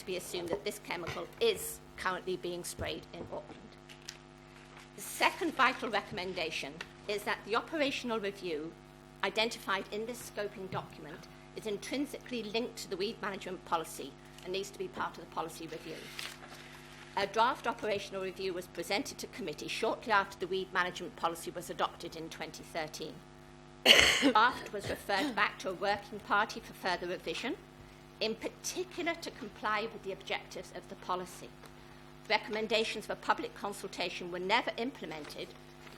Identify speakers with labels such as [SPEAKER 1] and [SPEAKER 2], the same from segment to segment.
[SPEAKER 1] to be assumed that this chemical is currently being sprayed in Auckland. The second vital recommendation is that the operational review identified in this scoping document is intrinsically linked to the weed management policy and needs to be part of the policy review. A draft operational review was presented to committee shortly after the weed management policy was adopted in 2013. The draft was referred back to a working party for further revision, in particular to comply with the objectives of the policy. Recommendations for public consultation were never implemented,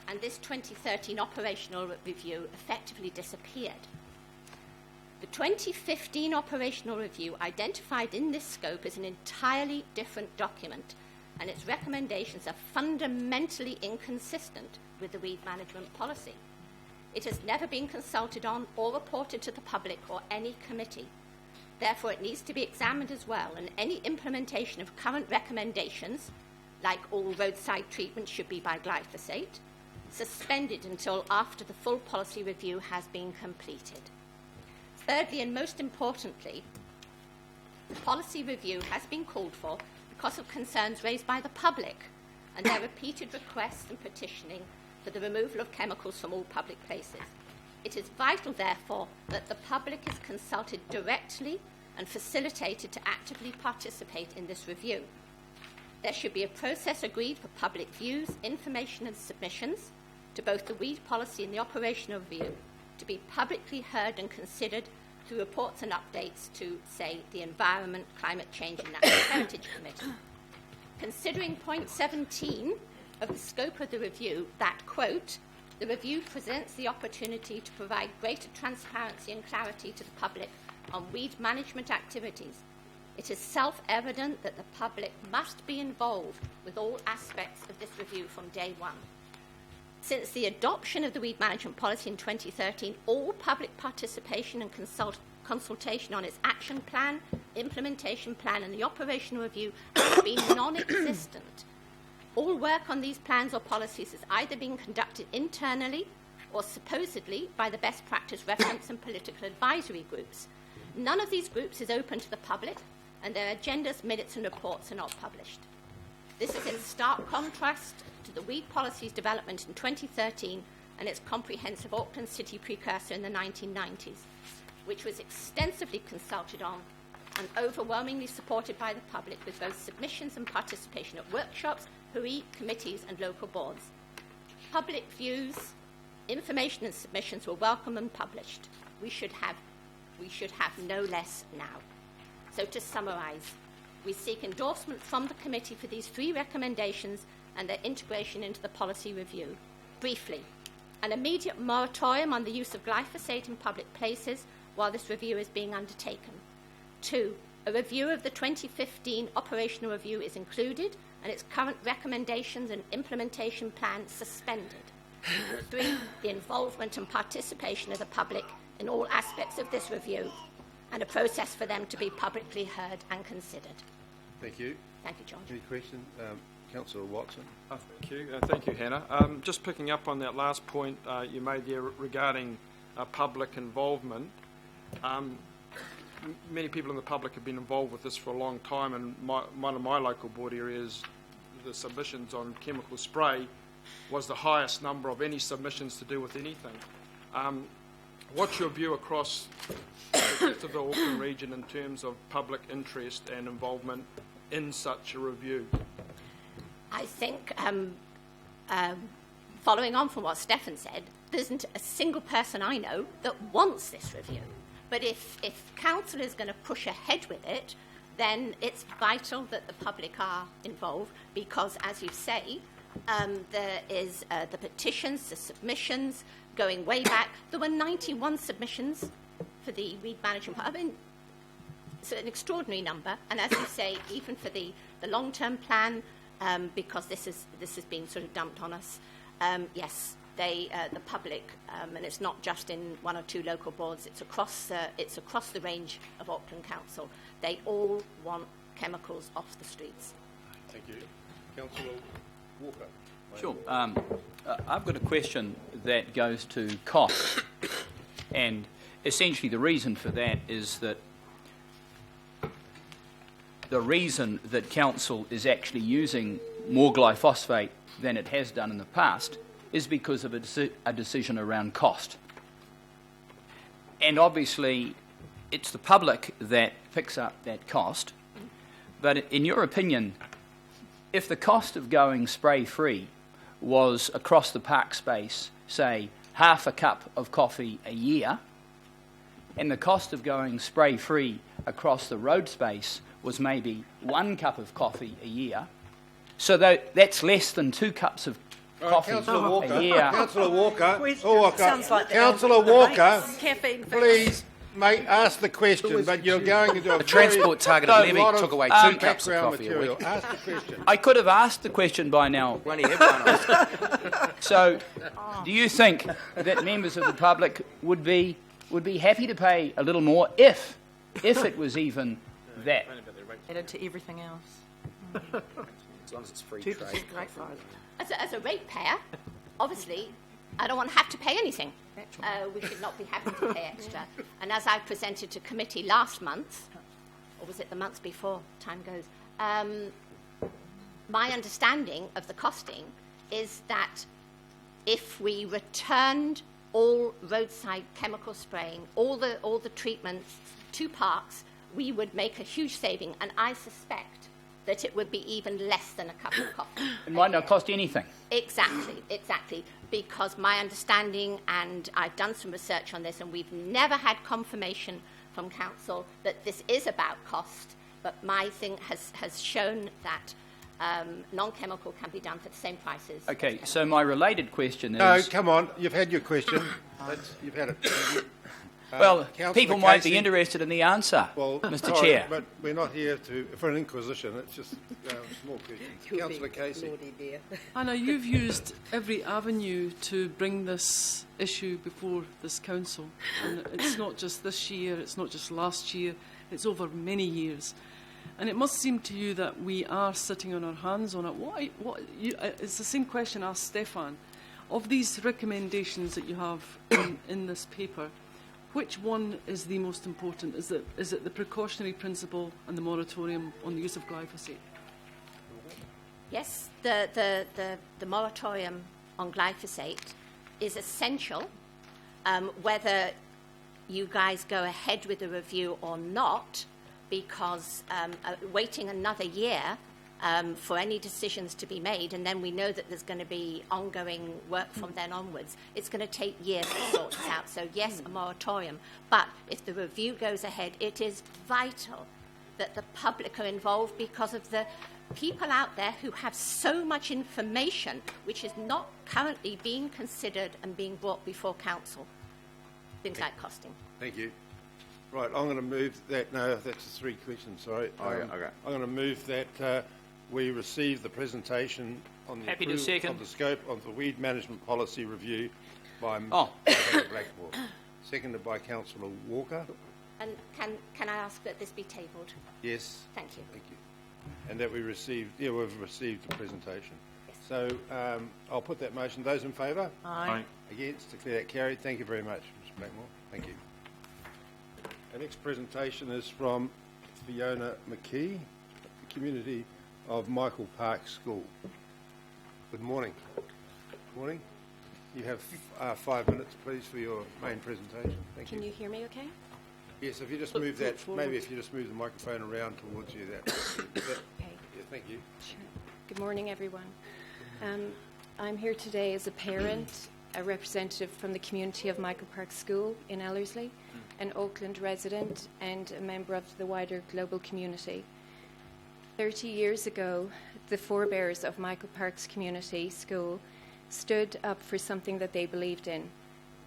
[SPEAKER 1] and this 2013 operational review effectively disappeared. The 2015 operational review identified in this scope as an entirely different document, and its recommendations are fundamentally inconsistent with the weed management policy. It has never been consulted on or reported to the public or any committee. Therefore, it needs to be examined as well, and any implementation of current recommendations, like all roadside treatment should be by glyphosate, suspended until after the full policy review has been completed. Thirdly, and most importantly, the policy review has been called for because of concerns raised by the public and their repeated requests and petitioning for the removal of chemicals from all public places. It is vital, therefore, that the public is consulted directly and facilitated to actively participate in this review. There should be a process agreed for public views, information and submissions to both the weed policy and the operational review to be publicly heard and considered through reports and updates to, say, the Environment, Climate Change and Natural Heritage Committee. Considering point 17 of the scope of the review, that, quote, the review presents the opportunity to provide greater transparency and clarity to the public on weed management activities. It is self-evident that the public must be involved with all aspects of this review from day one. Since the adoption of the weed management policy in 2013, all public participation and consultation on its action plan, implementation plan and the operational review has been non-existent. All work on these plans or policies has either been conducted internally or supposedly by the best practice reference and political advisory groups. None of these groups is open to the public, and their agendas, minutes and reports are not published. This is in stark contrast to the weed policy's development in 2013 and its comprehensive Auckland City precursor in the 1990s, which was extensively consulted on and overwhelmingly supported by the public with both submissions and participation at workshops, hui, committees and local boards. Public views, information and submissions were welcome and published. We should have no less now. So to summarise, we seek endorsement from the committee for these three recommendations and their integration into the policy review. Briefly, an immediate moratorium on the use of glyphosate in public places while this review is being undertaken. 2, a review of the 2015 operational review is included and its current recommendations and implementation plan suspended. 3, the involvement and participation of the public in all aspects of this review and a process for them to be publicly heard and considered.
[SPEAKER 2] Thank you.
[SPEAKER 1] Thank you, John.
[SPEAKER 2] Any question? Councillor Watson.
[SPEAKER 3] Thank you. Thank you, Hannah. Just picking up on that last point you made there regarding public involvement. Many people in the public have been involved with this for a long time, and one of my local board areas, the submissions on chemical spray was the highest number of any submissions to do with anything. What's your view across the rest of the Auckland region in terms of public interest and involvement in such a review?
[SPEAKER 1] I think, following on from what Stefan said, there isn't a single person I know that wants this review. But if council is going to push ahead with it, then it's vital that the public are involved because, as you say, there is the petitions, the submissions, going way back. There were 91 submissions for the weed management. I mean, it's an extraordinary number. And as you say, even for the long-term plan, because this has been sort of dumped on us, yes, the public, and it's not just in one or two local boards, it's across the range of Auckland Council. They all want chemicals off the streets.
[SPEAKER 2] Thank you. Councillor Walker.
[SPEAKER 4] Sure. I've got a question that goes to cost, and essentially the reason for that is that the reason that council is actually using more glyphosate than it has done in the past is because of a decision around cost. And obviously, it's the public that picks up that cost. But in your opinion, if the cost of going spray-free was across the park space, say, half a cup of coffee a year, and the cost of going spray-free across the road space was maybe 1 cup of coffee a year, so that's less than 2 cups of coffee
[SPEAKER 2] Councillor Walker,
[SPEAKER 4] a year.
[SPEAKER 2] Councillor Walker,
[SPEAKER 5] Sounds like the
[SPEAKER 2] Councillor
[SPEAKER 5] old
[SPEAKER 2] Walker,
[SPEAKER 5] debates. Caffeine
[SPEAKER 2] please, mate, ask the question, but you're going into a
[SPEAKER 6] Transport targeted levy
[SPEAKER 2] lot of
[SPEAKER 6] took away 2 cups of
[SPEAKER 2] background
[SPEAKER 6] coffee a
[SPEAKER 2] material.
[SPEAKER 6] week.
[SPEAKER 2] Ask the question.
[SPEAKER 4] I could have asked the question by now.
[SPEAKER 6] We only have one.
[SPEAKER 4] So, do you think that members of the public would be happy to pay a little more if it was even that?
[SPEAKER 5] added to everything else.
[SPEAKER 6] As long as it's free
[SPEAKER 5] 2%
[SPEAKER 6] trade.
[SPEAKER 5] grapevine.
[SPEAKER 1] As a ratepayer, obviously, I don't want to have to pay anything. We should not be having to pay extra. And as I presented to committee last month, or was it the month before? Time goes. My understanding of the costing is that if we returned all roadside chemical spraying, all the treatments to parks, we would make a huge saving. And I suspect that it would be even less than a cup of coffee.
[SPEAKER 4] It might not cost anything.
[SPEAKER 1] Exactly. Because my understanding, and I've done some research on this, and we've never had confirmation from council that this is about cost, but my thing has shown that non-chemical can be done for the same prices.
[SPEAKER 4] Okay, so my related question is...
[SPEAKER 2] No, come on, you've had your question. You've had it.
[SPEAKER 4] Well,
[SPEAKER 2] Councillor
[SPEAKER 4] people might be
[SPEAKER 2] Casey.
[SPEAKER 4] interested in the answer,
[SPEAKER 2] Well,
[SPEAKER 4] Mr.
[SPEAKER 2] sorry,
[SPEAKER 4] Chair.
[SPEAKER 2] but we're not here for an inquisition. It's just small questions. Councillor Casey.
[SPEAKER 7] I know you've used every avenue to bring this issue before this council, and it's not just this year, it's not just last year, it's over many years. And it must seem to you that we are sitting on our hands on it. It's the same question I asked Stefan. Of these recommendations that you have in this paper, which one is the most important? Is it the precautionary principle and the moratorium on the use of glyphosate?
[SPEAKER 1] Yes, the moratorium on glyphosate is essential. Whether you guys go ahead with the review or not, because waiting another year for any decisions to be made, and then we know that there's going to be ongoing work from then onwards, it's going to take years to sort this out. So yes, a moratorium. But if the review goes ahead, it is vital that the public are involved, because of the people out there who have so much information which is not currently being considered and being brought before council. Things like costing.
[SPEAKER 2] Thank you. Right, I'm going to move that. No, that's 3 questions, sorry.
[SPEAKER 6] Okay.
[SPEAKER 2] I'm going to move that we receive the presentation on the
[SPEAKER 4] Happy to
[SPEAKER 2] approval
[SPEAKER 4] second.
[SPEAKER 2] of the scope of the weed management policy review by
[SPEAKER 4] Oh.
[SPEAKER 2] Blackmore. Seconded by Councillor Walker.
[SPEAKER 1] And can I ask that this be tabled?
[SPEAKER 2] Yes.
[SPEAKER 1] Thank you.
[SPEAKER 2] Thank you. And that we've received the presentation.
[SPEAKER 1] Yes.
[SPEAKER 2] So I'll put that motion. Those in favour?
[SPEAKER 5] Aye.
[SPEAKER 2] Against? Declare that carried. Thank you very much, Mr. Blackmore. Thank you. Our next presentation is from Fiona McKee, the community of Michael Park School. Good morning. Good morning. You have 5 minutes, please, for your main presentation. Thank you.
[SPEAKER 8] Can you hear me okay?
[SPEAKER 2] Yes, if you just move that,
[SPEAKER 7] forward.
[SPEAKER 2] maybe if you just move the microphone around towards you, that.
[SPEAKER 8] Okay.
[SPEAKER 2] Yeah, thank you.
[SPEAKER 8] Sure. Good morning, everyone. I'm here today as a parent, a representative from the community of Michael Park School in Ellerslie, an Auckland resident and a member of the wider global community. 30 years ago, the forebears of Michael Park's community school stood up for something that they believed in.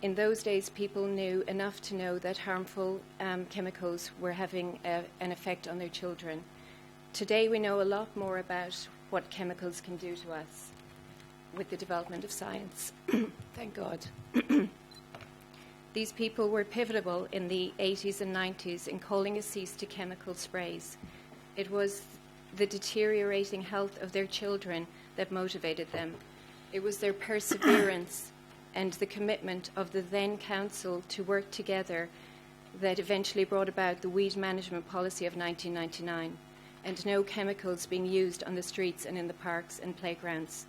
[SPEAKER 8] In those days, people knew enough to know that harmful chemicals were having an effect on their children. Today, we know a lot more about what chemicals can do to us with the development of science. Thank God. These people were pivotal in the 80s and 90s in calling a cease to chemical sprays. It was the deteriorating health of their children that motivated them. It was their perseverance and the commitment of the then council to work together that eventually brought about the weed management policy of 1999, and no chemicals being used on the streets and in the parks and playgrounds.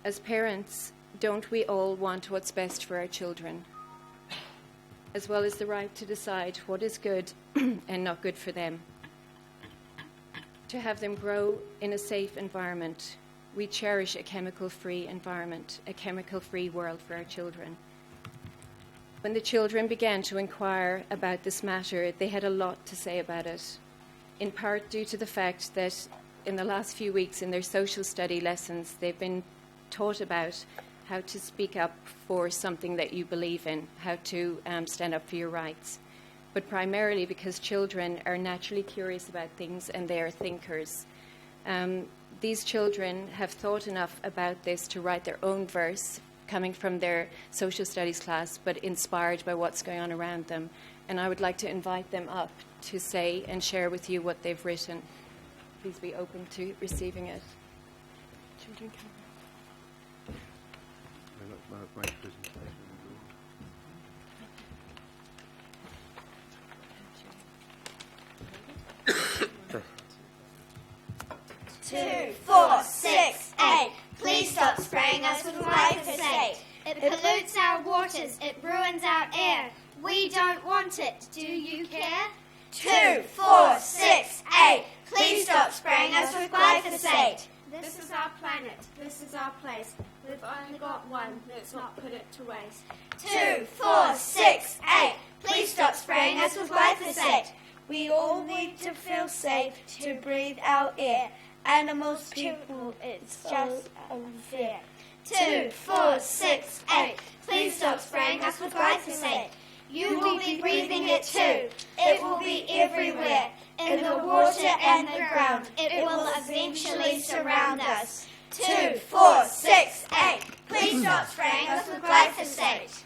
[SPEAKER 8] As parents, don't we all want what's best for our children, as well as the right to decide what is good and not good for them? To have them grow in a safe environment, we cherish a chemical-free environment, a chemical-free world for our children. When the children began to inquire about this matter, they had a lot to say about it, in part due to the fact that in the last few weeks in their social study lessons, they've been taught about how to speak up for something that you believe in, how to stand up for your rights. But primarily because children are naturally curious about things and they are thinkers. These children have thought enough about this to write their own verse, coming from their social studies class, but inspired by what's going on around them. And I would like to invite them up to say and share with you what they've written. Please be open to receiving it. Children can.
[SPEAKER 9] Two, 4, 6, 8. Please stop spraying us with glyphosate. It pollutes our waters. It ruins our air. We don't want it. Do you care? 2, 4, 6, 8. Please stop spraying us with glyphosate. This is our planet. This is our place. We've only got one. Let's not put it to waste. 2, 4, 6, 8. Please stop spraying us with glyphosate. We all need to feel safe to breathe our air. Animals, people, it's just unfair. 2, 4, 6, 8. Please stop spraying us with glyphosate. You will be breathing it too. It will be everywhere, in the water and the ground. It will eventually surround us. 2, 4, 6, 8. Please stop spraying us with glyphosate.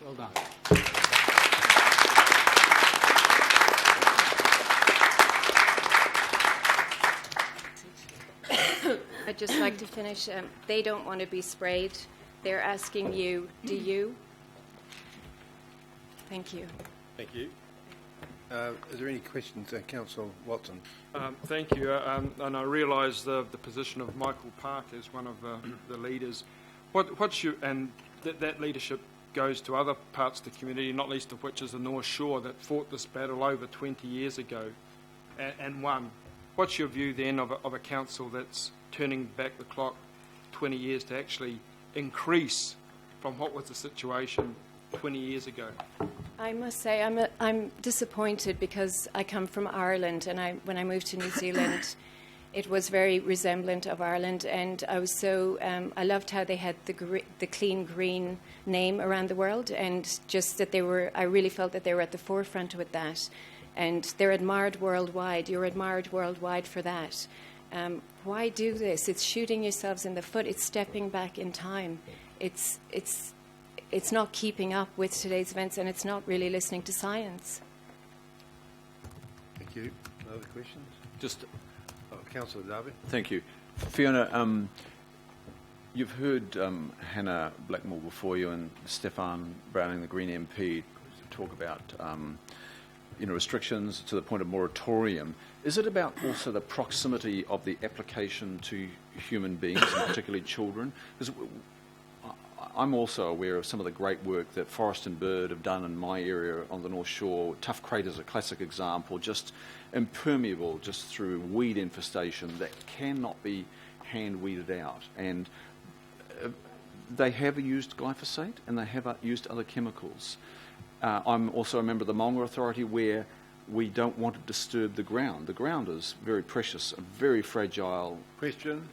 [SPEAKER 4] Well done.
[SPEAKER 8] I'd just like to finish. They don't want to be sprayed. They're asking you, do you? Thank you.
[SPEAKER 2] Thank you. Is there any questions, Councillor Watson?
[SPEAKER 3] Thank you, and I realise the position of Michael Park as one of the leaders. That leadership goes to other parts of the community, not least of which is the North Shore, that fought this battle over 20 years ago and won. What's your view then of a council that's turning back the clock 20 years to actually increase from what was the situation 20 years ago?
[SPEAKER 8] I must say I'm disappointed because I come from Ireland, and when I moved to New Zealand, it was very resemblant of Ireland, and I was so I loved how they had the clean green name around the world, and just that I really felt that they were at the forefront with that, and they're admired worldwide. You're admired worldwide for that. Why do this? It's shooting yourselves in the foot. It's stepping back in time. It's not keeping up with today's events, and it's not really listening to science.
[SPEAKER 2] Thank you. Other questions?
[SPEAKER 6] Just,
[SPEAKER 2] Councillor Darby.
[SPEAKER 6] thank you. Fiona, you've heard Hannah Blackmore before you and Stefan Browning, the Green MP, talk about restrictions to the point of moratorium. Is it about also the proximity of the application to human beings, and particularly children? Because I'm also aware of some of the great work that Forest and Bird have done in my area on the North Shore. Tough Crate is a classic example, just impermeable just through weed infestation that cannot be hand weeded out. And they have used glyphosate and they have used other chemicals. I'm also a member of the Maunga Authority where we don't want to disturb the ground. The ground is very precious, a very fragile
[SPEAKER 2] Question?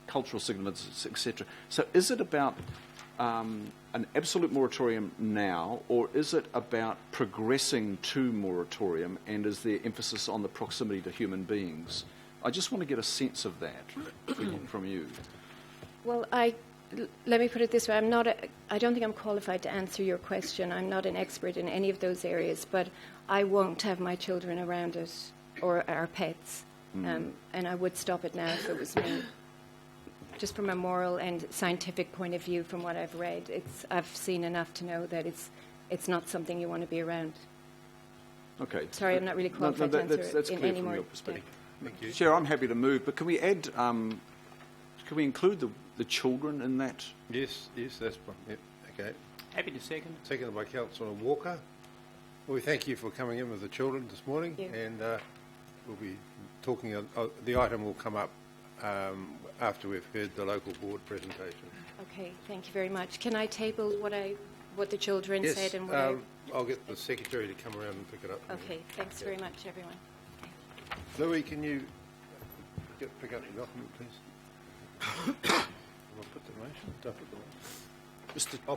[SPEAKER 6] cultural significance, etc. So is it about an absolute moratorium now, or is it about progressing to moratorium, and is there emphasis on the proximity to human beings? I just want to get a sense of that from you.
[SPEAKER 8] Well, let me put it this way. I don't think I'm qualified to answer your question. I'm not an expert in any of those areas, but I won't have my children around it or our pets. And I would stop it now if it was me. Just from a moral and scientific point of view, from what I've read, I've seen enough to know that it's not something you want to be around.
[SPEAKER 6] Okay.
[SPEAKER 8] Sorry, I'm not really qualified to answer
[SPEAKER 6] that's
[SPEAKER 8] in
[SPEAKER 6] clear
[SPEAKER 8] any
[SPEAKER 6] from
[SPEAKER 8] more
[SPEAKER 6] your perspective.
[SPEAKER 2] Thank you.
[SPEAKER 6] Chair, I'm happy to move, but can we add, can we include the children in that?
[SPEAKER 2] Yes, that's one. Yep, okay.
[SPEAKER 4] Happy to second.
[SPEAKER 2] Seconded by Councillor Walker. Well, we thank you for coming in with the children this morning,
[SPEAKER 8] Thank you.
[SPEAKER 2] and we'll be talking. The item will come up after we've heard the local board presentation.
[SPEAKER 8] Okay, thank you very much. Can I table what the children
[SPEAKER 2] Yes,
[SPEAKER 8] said and what
[SPEAKER 2] I'll get the secretary to come around and pick it up.
[SPEAKER 8] Okay, thanks very much, everyone.
[SPEAKER 2] Louis, can you pick up the document, please? I'll put the motion. Don't put the motion.
[SPEAKER 3] Mr.
[SPEAKER 2] I'll